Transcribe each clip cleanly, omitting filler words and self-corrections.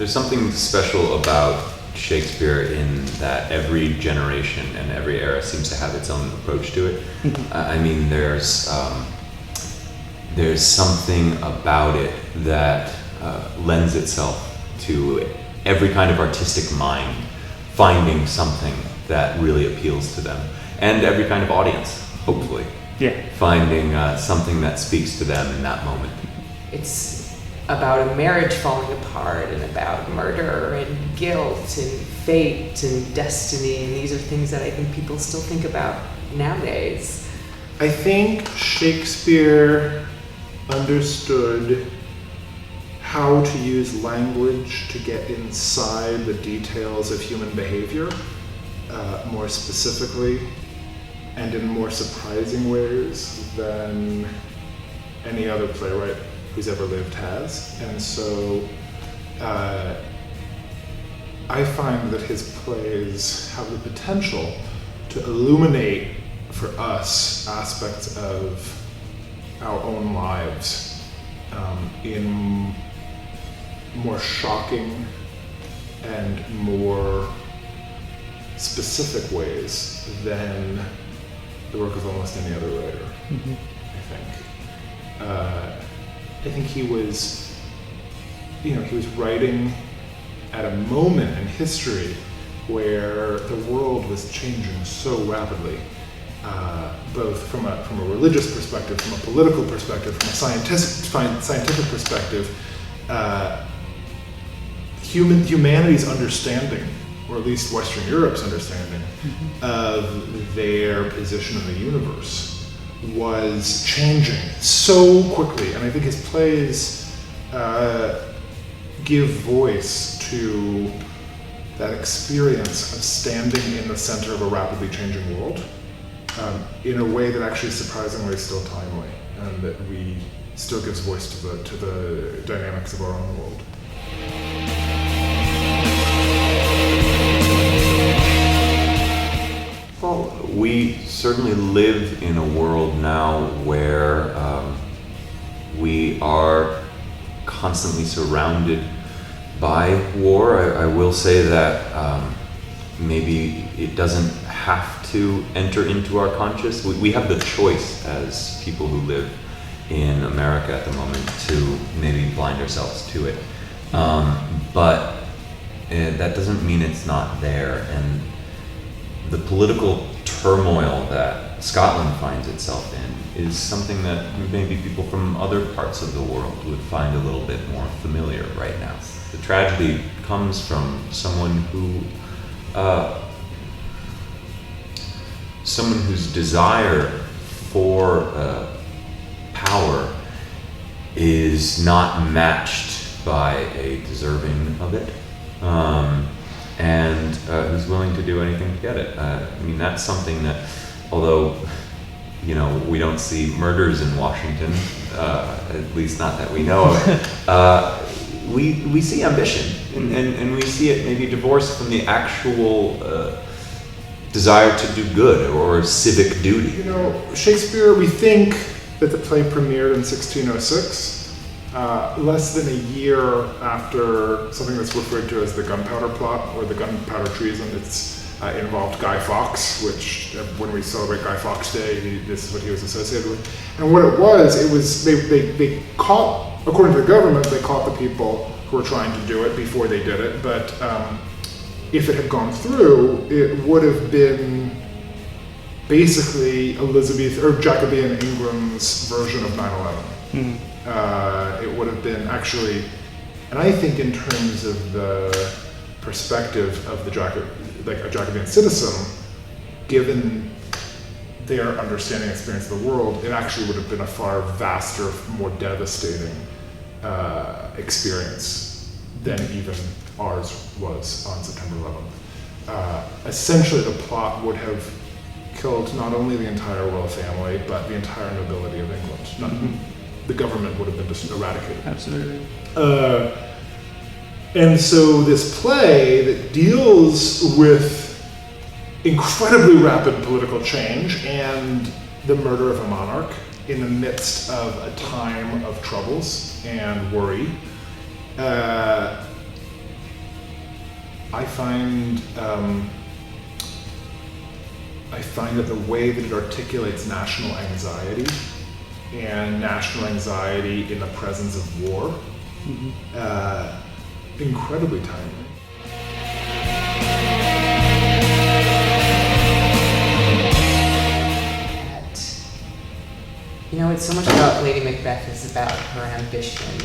There's something special about Shakespeare in that every generation and every era seems to have its own approach to it. I mean, there's something about it that lends itself to every kind of artistic mind finding something that really appeals to them, and every kind of audience, hopefully, finding something that speaks to them in that moment. It's about a marriage falling apart, and about murder and guilt and fate and destiny, and these are things that I think people still think about nowadays. I think Shakespeare understood how to use language to get inside the details of human behavior more specifically and in more surprising ways than any other playwright who's ever lived has. And so I find that his plays have the potential to illuminate for us aspects of our own lives in more shocking and more specific ways than the work of almost any other writer. I think he was writing at a moment in history where the world was changing so rapidly, both from a religious perspective, from a political perspective, from a scientific perspective. Humanity's understanding, or at least Western Europe's understanding, of their position in the universe was changing so quickly. And I think his plays give voice to that experience of standing in the center of a rapidly changing world in a way that actually surprisingly is still timely, and that we still gives voice to the dynamics of our own world. Well, we certainly live in a world now where we are constantly surrounded by war. I will say that maybe it doesn't have to enter into our conscious. We have the choice as people who live in America at the moment to maybe blind ourselves to it. But that doesn't mean it's not there. And the political turmoil that Scotland finds itself in is something that maybe people from other parts of the world would find a little bit more familiar right now. The tragedy comes from someone whose desire for power is not matched by a deserving of it. And who's willing to do anything to get it. I mean, that's something that, although, we don't see murders in Washington, at least not that we know of, we see ambition, and we see it maybe divorced from the actual desire to do good or civic duty. Shakespeare, we think that the play premiered in 1606. Less than a year after something that's referred to as the Gunpowder Plot or the Gunpowder Treason. It's involved Guy Fawkes, which when we celebrate Guy Fawkes Day, this is what he was associated with. And what it was they caught, according to the government, they caught the people who were trying to do it before they did it. But if it had gone through, it would have been basically Elizabeth or Jacobean England's version of 9/11. It would have been actually, and I think in terms of the perspective of a Jacobean citizen, given their understanding and experience of the world, it actually would have been a far vaster, more devastating experience than even ours was on September 11th. Essentially, the plot would have killed not only the entire royal family, but the entire nobility of England. The government would have been just eradicated. Absolutely. And so this play that deals with incredibly rapid political change and the murder of a monarch in the midst of a time of troubles and worry I find that the way that it articulates national anxiety and national anxiety in the presence of war, incredibly timely. You know, it's so much about Lady Macbeth is about her ambition,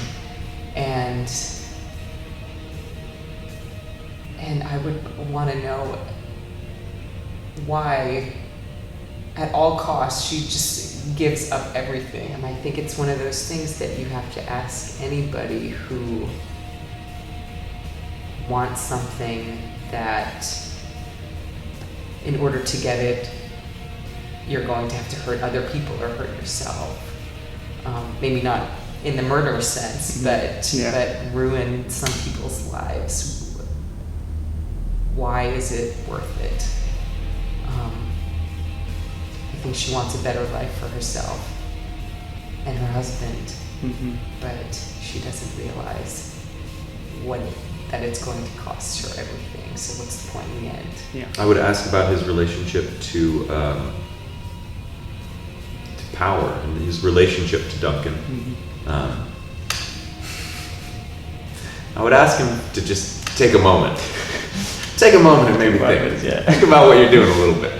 and I would want to know why, at all costs, she just gives up everything. And I think it's one of those things that you have to ask anybody who wants something that, in order to get it, you're going to have to hurt other people or hurt yourself. Maybe not in the murder sense, but ruin some people's lives. Why is it worth it? I think she wants a better life for herself and her husband, but she doesn't realize that it's going to cost her everything. So what's the point in the end? Yeah. I would ask about his relationship to power and his relationship to Duncan. I would ask him to just take a moment and maybe think about what you're doing a little bit.